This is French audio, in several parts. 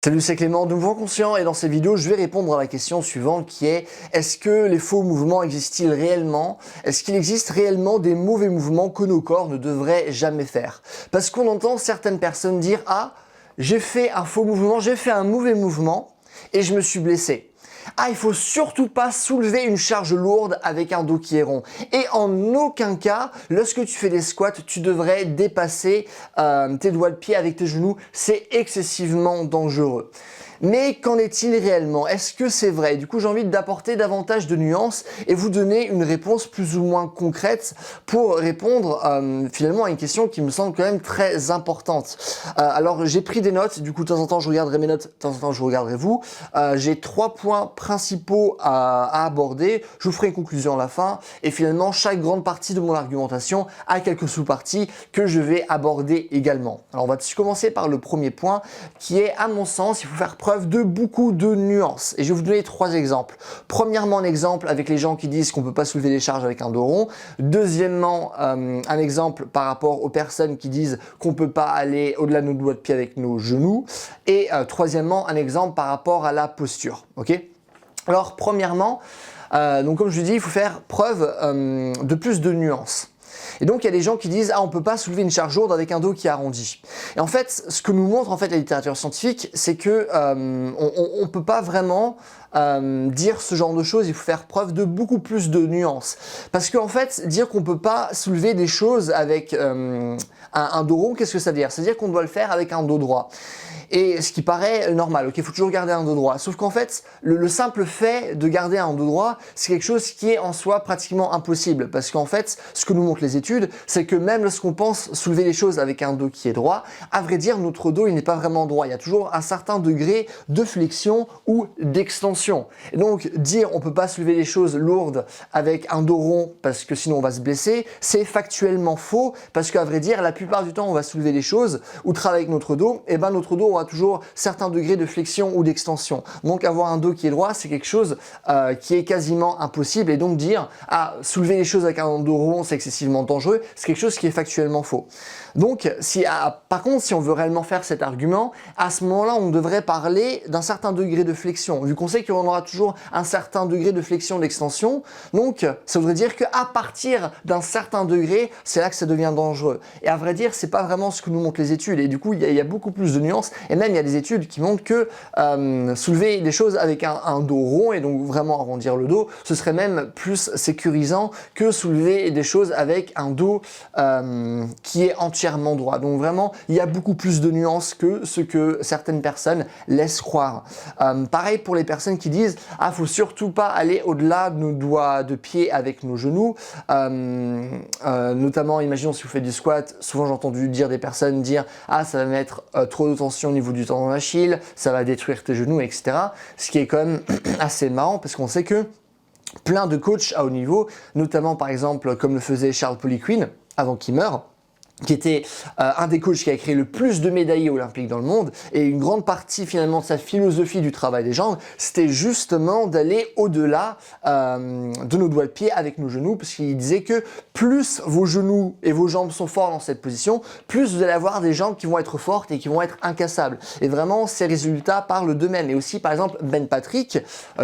Salut, c'est Clément de Mouvement Conscient et dans cette vidéo, je vais répondre à la question suivante qui est: est-ce que les faux mouvements existent-ils réellement? Est-ce qu'il existe réellement des mauvais mouvements que nos corps ne devraient jamais faire? Parce qu'on entend certaines personnes dire: ah, j'ai fait un faux mouvement, j'ai fait un mauvais mouvement et je me suis blessé. Ah, il faut surtout pas soulever une charge lourde avec un dos qui est rond. Et en aucun cas, lorsque tu fais des squats, tu devrais dépasser tes doigts de pied avec tes genoux. C'est excessivement dangereux. Mais qu'en est-il réellement? Est-ce que c'est vrai? Du coup, j'ai envie d'apporter davantage de nuances et vous donner une réponse plus ou moins concrète pour répondre finalement à une question qui me semble quand même très importante. Alors, j'ai pris des notes. Du coup, de temps en temps, je regarderai mes notes. De temps en temps, je regarderai vous. J'ai 3 points principaux à aborder. Je vous ferai une conclusion à la fin. Et finalement, chaque grande partie de mon argumentation a quelques sous-parties que je vais aborder également. Alors, on va commencer par le premier point qui est, à mon sens, il faut faire preuve de beaucoup de nuances. Et je vais vous donner 3 exemples. Premièrement, un exemple avec les gens qui disent qu'on ne peut pas soulever des charges avec un dos rond. Deuxièmement, un exemple par rapport aux personnes qui disent qu'on ne peut pas aller au-delà de nos doigts de pied avec nos genoux. Et troisièmement, un exemple par rapport à la posture. Ok ? Alors, premièrement, donc comme je vous dis, il faut faire preuve de plus de nuances. Et donc, il y a des gens qui disent: ah, on peut pas soulever une charge lourde avec un dos qui est arrondi. Et en fait, ce que nous montre la littérature scientifique, c'est que on peut pas vraiment dire ce genre de choses. Il faut faire preuve de beaucoup plus de nuances. Parce qu'en fait, dire qu'on peut pas soulever des choses avec un dos rond, qu'est-ce que ça veut dire? C'est-à-dire qu'on doit le faire avec un dos droit. Et ce qui paraît normal, ok, il faut toujours garder un dos droit. Sauf qu'en fait, le simple fait de garder un dos droit, c'est quelque chose qui est en soi pratiquement impossible. Parce qu'en fait, ce que nous montrent les études, c'est que même lorsqu'on pense soulever les choses avec un dos qui est droit, à vrai dire, notre dos, il n'est pas vraiment droit. Il y a toujours un certain degré de flexion ou d'extension. Et donc, dire on peut pas soulever les choses lourdes avec un dos rond parce que sinon on va se blesser, c'est factuellement faux. Parce qu'à vrai dire, la plupart du temps, on va soulever les choses ou travailler avec notre dos, et ben notre dos aura toujours certains degrés de flexion ou d'extension. Donc avoir un dos qui est droit, c'est quelque chose qui est quasiment impossible. Et donc dire soulever les choses avec un dos rond, c'est excessivement dangereux, c'est quelque chose qui est factuellement faux. Donc par contre, si on veut réellement faire cet argument, à ce moment-là, on devrait parler d'un certain degré de flexion. Vu qu'on sait qu'on aura toujours un certain degré de flexion, d'extension, donc ça voudrait dire qu'à partir d'un certain degré, c'est là que ça devient dangereux. Et à vrai dire, c'est pas vraiment ce que nous montrent les études. Et du coup, il y a beaucoup plus de nuances. Et même, il y a des études qui montrent que soulever des choses avec un dos rond et donc vraiment arrondir le dos, ce serait même plus sécurisant que soulever des choses avec un dos qui est entièrement droit. Donc vraiment, il y a beaucoup plus de nuances que ce que certaines personnes laissent croire. Pareil pour les personnes qui disent: ah, faut surtout pas aller au-delà de nos doigts de pied avec nos genoux. Notamment, imaginons si vous faites du squat, souvent j'ai entendu dire des personnes dire: ah, ça va mettre trop de tension au niveau du tendon d'Achille, ça va détruire tes genoux, etc. Ce qui est quand même assez marrant parce qu'on sait que plein de coachs à haut niveau, notamment par exemple comme le faisait Charles Poliquin avant qu'il meure, qui était un des coachs qui a créé le plus de médaillés olympiques dans le monde, et une grande partie finalement de sa philosophie du travail des jambes, c'était justement d'aller au-delà de nos doigts de pied avec nos genoux, parce qu'il disait que plus vos genoux et vos jambes sont forts dans cette position, plus vous allez avoir des jambes qui vont être fortes et qui vont être incassables. Et vraiment, ces résultats parlent d'eux-mêmes. Et aussi, par exemple, Ben Patrick,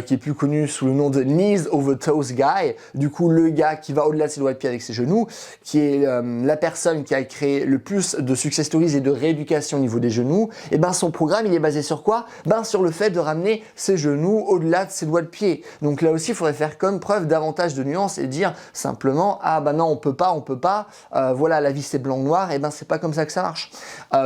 qui est plus connu sous le nom de Knees Over Toes Guy, du coup le gars qui va au-delà de ses doigts de pied avec ses genoux, qui est la personne qui a créé le plus de success stories et de rééducation au niveau des genoux, et ben son programme il est basé sur quoi? Ben sur le fait de ramener ses genoux au-delà de ses doigts de pied. Donc là aussi il faudrait faire comme preuve davantage de nuances et dire simplement: ah ben non, on peut pas, voilà, la vie c'est blanc-noir, et ben c'est pas comme ça que ça marche.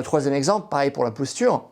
Troisième exemple, pareil pour la posture.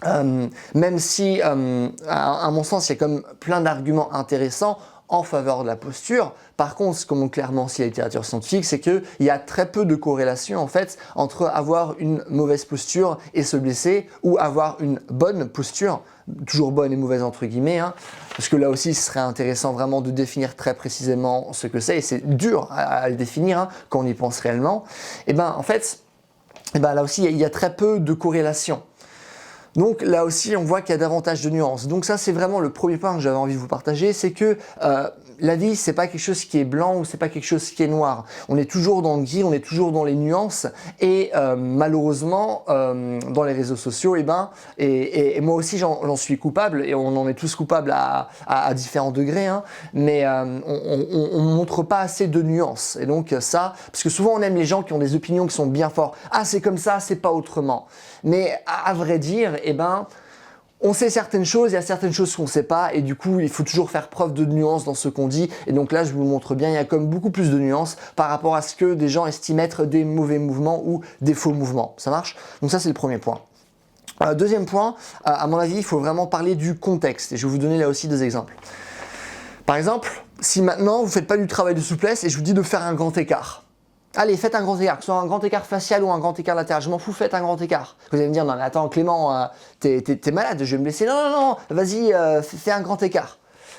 Même si à mon sens il y a comme plein d'arguments intéressants en faveur de la posture. Par contre, ce que montre clairement aussi la littérature scientifique, c'est qu'il y a très peu de corrélation en fait entre avoir une mauvaise posture et se blesser, ou avoir une bonne posture, toujours bonne et mauvaise entre guillemets, parce que là aussi ce serait intéressant vraiment de définir très précisément ce que c'est, et c'est dur à le définir quand on y pense réellement. Et ben en fait, là aussi il y a très peu de corrélation. Donc là aussi, on voit qu'il y a davantage de nuances. Donc ça, c'est vraiment le premier point que j'avais envie de vous partager, c'est que la vie, c'est pas quelque chose qui est blanc ou c'est pas quelque chose qui est noir. On est toujours dans le gris, on est toujours dans les nuances et malheureusement, dans les réseaux sociaux, et moi aussi j'en suis coupable et on en est tous coupables à différents degrés, hein, mais on montre pas assez de nuances. Et donc ça, parce que souvent on aime les gens qui ont des opinions qui sont bien fortes. Ah, c'est comme ça, c'est pas autrement. Mais à vrai dire, on sait certaines choses, il y a certaines choses qu'on ne sait pas et du coup il faut toujours faire preuve de nuance dans ce qu'on dit et donc là je vous le montre bien, il y a comme beaucoup plus de nuances par rapport à ce que des gens estiment être des mauvais mouvements ou des faux mouvements. Ça marche? Donc ça c'est le premier point. Deuxième point, à mon avis il faut vraiment parler du contexte et je vais vous donner là aussi deux exemples. Par exemple, si maintenant vous ne faites pas du travail de souplesse et je vous dis de faire un grand écart. Allez, faites un grand écart, que ce soit un grand écart facial ou un grand écart latéral, je m'en fous, faites un grand écart. Vous allez me dire, non mais attends Clément, t'es malade, je vais me blesser. Non, non, non, vas-y, fais un grand écart.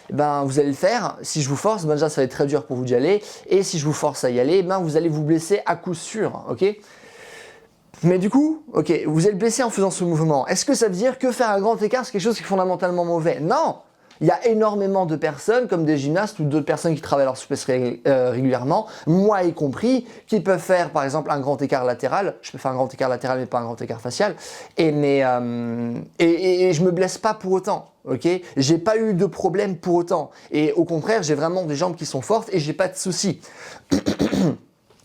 Eh ben, vous allez le faire, si je vous force, ben déjà ça va être très dur pour vous d'y aller, et si je vous force à y aller, ben vous allez vous blesser à coup sûr, ok? Mais du coup, ok, vous êtes blessé en faisant ce mouvement. Est-ce que ça veut dire que faire un grand écart, c'est quelque chose qui est fondamentalement mauvais? Non! Il y a énormément de personnes, comme des gymnastes ou d'autres personnes qui travaillent leur souplesse régulièrement, moi y compris, qui peuvent faire par exemple un grand écart latéral. Je peux faire un grand écart latéral mais pas un grand écart facial. Et je me blesse pas pour autant. Ok, j'ai pas eu de problème pour autant. Et au contraire, j'ai vraiment des jambes qui sont fortes et j'ai pas de soucis.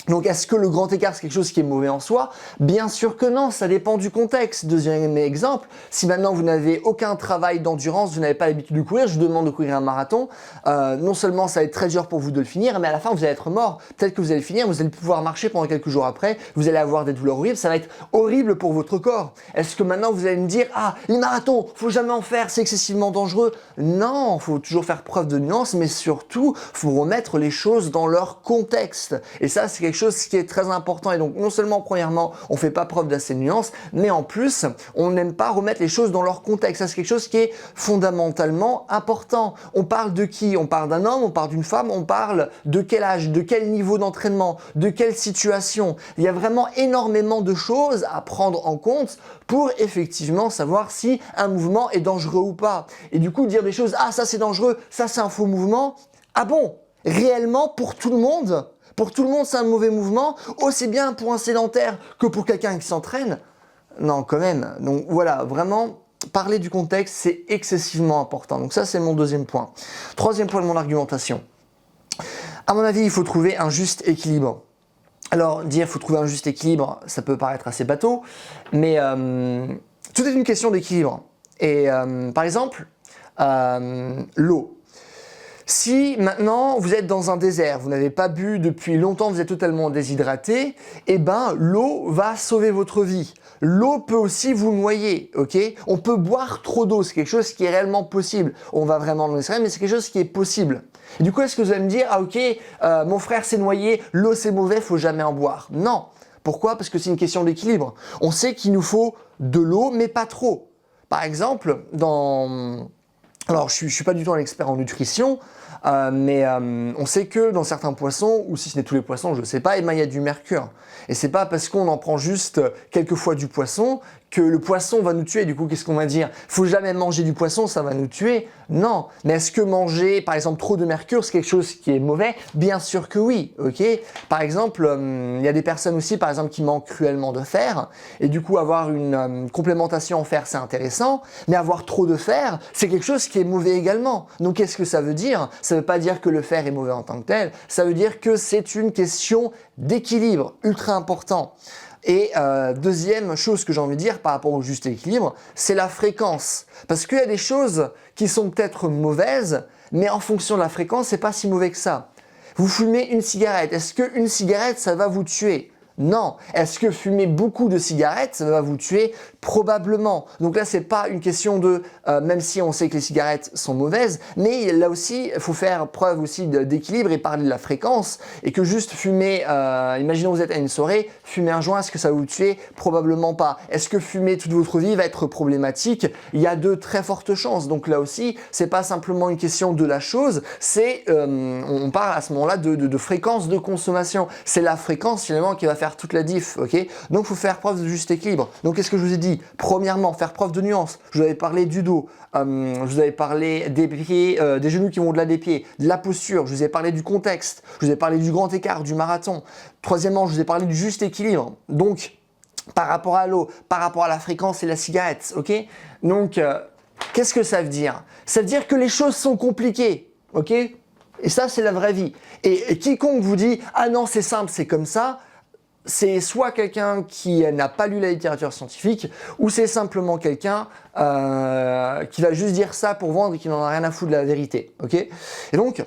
Donc est-ce que le grand écart c'est quelque chose qui est mauvais en soi? Bien sûr que non, ça dépend du contexte. Deuxième exemple, si maintenant vous n'avez aucun travail d'endurance, vous n'avez pas l'habitude de courir, je vous demande de courir un marathon, non seulement ça va être très dur pour vous de le finir, mais à la fin vous allez être mort. Peut-être que vous allez finir, vous allez pouvoir marcher pendant quelques jours après, vous allez avoir des douleurs horribles, ça va être horrible pour votre corps. Est-ce que maintenant vous allez me dire, ah, les marathons, faut jamais en faire, c'est excessivement dangereux? Non, faut toujours faire preuve de nuance, mais surtout, faut remettre les choses dans leur contexte. Et ça, c'est quelque chose qui est très important et donc non seulement premièrement on fait pas preuve d'assez de nuance mais en plus on n'aime pas remettre les choses dans leur contexte. Ça c'est quelque chose qui est fondamentalement important. On parle de qui? On parle d'un homme, on parle d'une femme, on parle de quel âge, de quel niveau d'entraînement, de quelle situation. Il y a vraiment énormément de choses à prendre en compte pour effectivement savoir si un mouvement est dangereux ou pas. Et du coup dire des choses, ah ça c'est dangereux, ça c'est un faux mouvement, ah bon? Réellement pour tout le monde? Pour tout le monde, c'est un mauvais mouvement, aussi bien pour un sédentaire que pour quelqu'un qui s'entraîne. Non, quand même. Donc voilà, vraiment, parler du contexte, c'est excessivement important. Donc ça, c'est mon deuxième point. Troisième point de mon argumentation. À mon avis, il faut trouver un juste équilibre. Alors, dire qu'il faut trouver un juste équilibre, ça peut paraître assez bateau, mais tout est une question d'équilibre. Et par exemple, l'eau. Si maintenant vous êtes dans un désert, vous n'avez pas bu depuis longtemps, vous êtes totalement déshydraté, eh ben l'eau va sauver votre vie. L'eau peut aussi vous noyer, ok? On peut boire trop d'eau, c'est quelque chose qui est réellement possible. On va vraiment dans l'extrême, mais c'est quelque chose qui est possible. Et du coup, est-ce que vous allez me dire, ah ok, mon frère s'est noyé, l'eau c'est mauvais, faut jamais en boire? Non. Pourquoi? Parce que c'est une question d'équilibre. On sait qu'il nous faut de l'eau, mais pas trop. Par exemple, alors je suis pas du tout un expert en nutrition, mais on sait que dans certains poissons, ou si ce n'est tous les poissons, je ne sais pas, il y a du mercure. Et c'est pas parce qu'on en prend juste quelques fois du poisson que le poisson va nous tuer. Du coup, qu'est-ce qu'on va dire? Faut jamais manger du poisson, ça va nous tuer. Non. Mais est-ce que manger, par exemple, trop de mercure, c'est quelque chose qui est mauvais? Bien sûr que oui, ok? Par exemple, il y a des personnes aussi, par exemple, qui manquent cruellement de fer. Et du coup, avoir une complémentation en fer, c'est intéressant. Mais avoir trop de fer, c'est quelque chose qui est mauvais également. Donc, qu'est-ce que ça veut dire? Ça ne veut pas dire que le fer est mauvais en tant que tel. Ça veut dire que c'est une question d'équilibre, ultra important. Et deuxième chose que j'ai envie de dire par rapport au juste équilibre, c'est la fréquence. Parce qu'il y a des choses qui sont peut-être mauvaises, mais en fonction de la fréquence, c'est pas si mauvais que ça. Vous fumez une cigarette, est-ce qu'une cigarette, ça va vous tuer? Non. Est-ce que fumer beaucoup de cigarettes, ça va vous tuer? Probablement. Donc là, c'est pas une question de, même si on sait que les cigarettes sont mauvaises, mais là aussi, il faut faire preuve aussi d'équilibre et parler de la fréquence, et que juste fumer, imaginons vous êtes à une soirée, fumer un joint, est-ce que ça va vous tuer? Probablement pas. Est-ce que fumer toute votre vie va être problématique? Il y a de très fortes chances. Donc là aussi, c'est pas simplement une question de la chose, c'est, on parle à ce moment-là de fréquence de consommation. C'est la fréquence finalement qui va faire faire toute la diff, ok? Donc, il faut faire preuve de juste équilibre. Donc, qu'est-ce que je vous ai dit? Premièrement, faire preuve de nuance. Je vous avais parlé du dos, je vous avais parlé des pieds, des genoux qui vont au-delà des pieds, de la posture, je vous ai parlé du contexte, je vous ai parlé du grand écart, du marathon. Troisièmement, je vous ai parlé du juste équilibre. Donc, par rapport à l'eau, par rapport à la fréquence et la cigarette, ok? Donc, qu'est-ce que ça veut dire? Ça veut dire que les choses sont compliquées, ok? Et ça, c'est la vraie vie. Et quiconque vous dit « Ah non, c'est simple, c'est comme ça », c'est soit quelqu'un qui n'a pas lu la littérature scientifique, ou c'est simplement quelqu'un qui va juste dire ça pour vendre et qui n'en a rien à foutre de la vérité, ok? Et donc,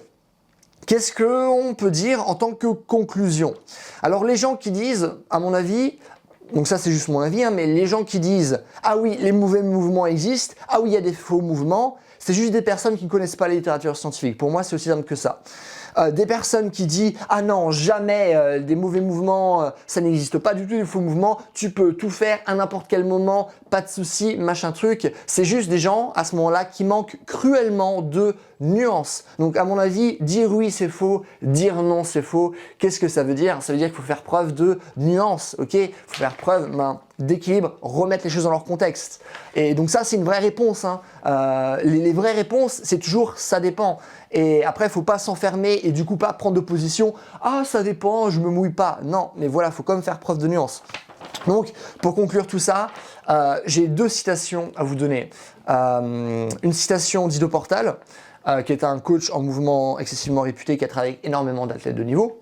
qu'est-ce qu'on peut dire en tant que conclusion? Alors, les gens qui disent, à mon avis, donc ça c'est juste mon avis, hein, mais les gens qui disent « Ah oui, les mauvais mouvements existent, ah oui, il y a des faux mouvements », c'est juste des personnes qui ne connaissent pas la littérature scientifique. Pour moi, c'est aussi simple que ça. Des personnes qui disent « Ah non, jamais, des mauvais mouvements, ça n'existe pas du tout, des faux mouvements, tu peux tout faire à n'importe quel moment, pas de souci, machin truc ». C'est juste des gens, à ce moment-là, qui manquent cruellement de nuances. Donc à mon avis, dire oui c'est faux, dire non c'est faux, qu'est-ce que ça veut dire? Ça veut dire qu'il faut faire preuve de nuance, ok? Il faut faire preuve d'équilibre, remettre les choses dans leur contexte. Et donc ça c'est une vraie réponse, hein. Les vraies réponses c'est toujours ça dépend. Et après il ne faut pas s'enfermer et du coup pas prendre de position, ah ça dépend, je me mouille pas. Non, mais voilà, il faut quand même faire preuve de nuance. Donc, pour conclure tout ça, j'ai deux citations à vous donner. Une citation d'Ido Portal, qui est un coach en mouvement excessivement réputé, qui a travaillé avec énormément d'athlètes de niveau,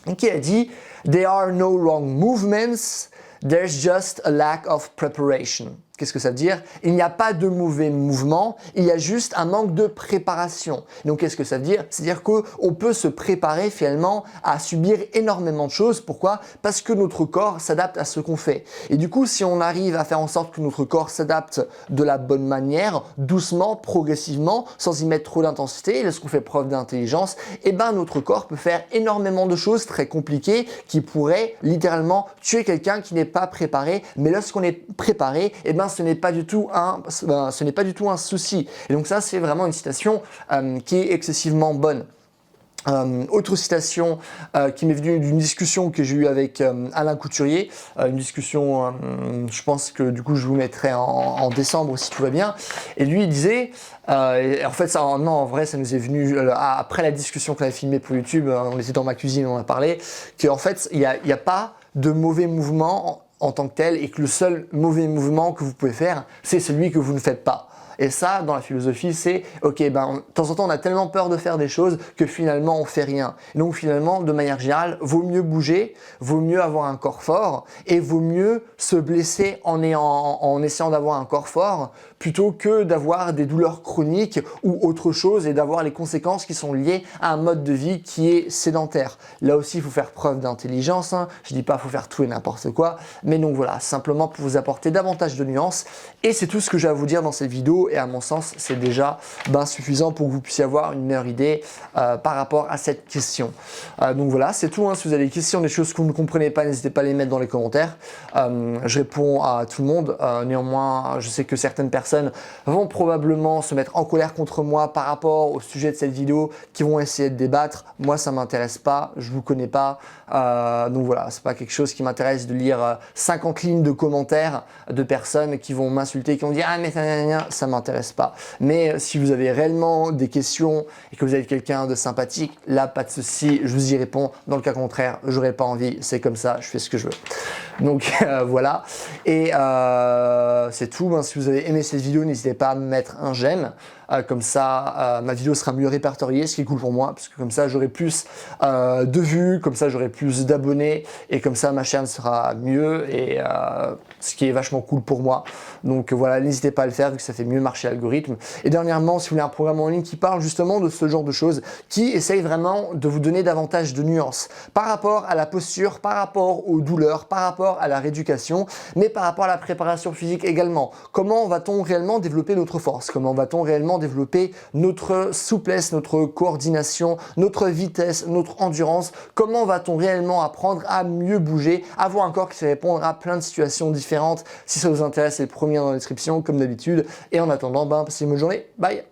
et qui a dit « There are no wrong movements, there's just a lack of preparation ». Qu'est-ce que ça veut dire? Il n'y a pas de mauvais mouvement, il y a juste un manque de préparation. Donc qu'est-ce que ça veut dire? C'est-à-dire qu'on peut se préparer finalement à subir énormément de choses. Pourquoi? Parce que notre corps s'adapte à ce qu'on fait. Et du coup, si on arrive à faire en sorte que notre corps s'adapte de la bonne manière, doucement, progressivement, sans y mettre trop d'intensité, et lorsqu'on fait preuve d'intelligence, eh ben notre corps peut faire énormément de choses très compliquées qui pourraient littéralement tuer quelqu'un qui n'est pas préparé. Mais lorsqu'on est préparé, eh ben ce n'est pas du tout un souci. Et donc ça, c'est vraiment une citation qui est excessivement bonne. Autre citation qui m'est venue d'une discussion que j'ai eue avec Alain Couturier, une discussion, je pense que du coup je vous mettrai en décembre si tout va bien, et lui il disait, en fait ça, non, en vrai ça nous est venu après la discussion qu'on avait filmée pour YouTube, on était dans ma cuisine, on a parlé, qu'en fait il n'y a pas de mauvais mouvement en tant que tel et que le seul mauvais mouvement que vous pouvez faire, c'est celui que vous ne faites pas. Et ça, dans la philosophie, c'est ok, de temps en temps, on a tellement peur de faire des choses que finalement, on fait rien. Et donc finalement, de manière générale, vaut mieux bouger, vaut mieux avoir un corps fort et vaut mieux se blesser en essayant d'avoir un corps fort plutôt que d'avoir des douleurs chroniques ou autre chose et d'avoir les conséquences qui sont liées à un mode de vie qui est sédentaire. Là aussi, il faut faire preuve d'intelligence, hein. Je dis pas qu'il faut faire tout et n'importe quoi, mais donc voilà, simplement pour vous apporter davantage de nuances. Et c'est tout ce que j'ai à vous dire dans cette vidéo et à mon sens, c'est déjà suffisant pour que vous puissiez avoir une meilleure idée par rapport à cette question. Donc voilà, c'est tout, hein. Si vous avez des questions, des choses que vous ne comprenez pas, n'hésitez pas à les mettre dans les commentaires. Je réponds à tout le monde. Néanmoins, je sais que certaines personnes vont probablement se mettre en colère contre moi par rapport au sujet de cette vidéo, qui vont essayer de débattre. Moi, ça m'intéresse pas, je vous connais pas. Donc voilà, c'est pas quelque chose qui m'intéresse de lire 50 lignes de commentaires de personnes qui vont m'insulter, qui vont dire « Ah mais ça m'intéresse pas ». Mais si vous avez réellement des questions et que vous êtes quelqu'un de sympathique, là, pas de souci, je vous y réponds. Dans le cas contraire, j'aurais pas envie, c'est comme ça, je fais ce que je veux. Donc voilà, et c'est tout. Si vous avez aimé cette vidéo, n'hésitez pas à me mettre un j'aime. Comme ça, ma vidéo sera mieux répertoriée, ce qui est cool pour moi, parce que comme ça, j'aurai plus de vues, comme ça, j'aurai plus d'abonnés, et comme ça, ma chaîne sera mieux, et ce qui est vachement cool pour moi. Donc voilà, n'hésitez pas à le faire, vu que ça fait mieux marcher l'algorithme. Et dernièrement, si vous voulez un programme en ligne qui parle justement de ce genre de choses, qui essaye vraiment de vous donner davantage de nuances par rapport à la posture, par rapport aux douleurs, par rapport à la rééducation, mais par rapport à la préparation physique également. Comment va-t-on réellement développer notre force? Comment va-t-on réellement développer notre souplesse, notre coordination, notre vitesse, notre endurance? Comment va-t-on réellement apprendre à mieux bouger, avoir un corps qui sait répondre à plein de situations différentes? Si ça vous intéresse, c'est le premier dans la description, comme d'habitude. Et en attendant, passez une bonne journée. Bye!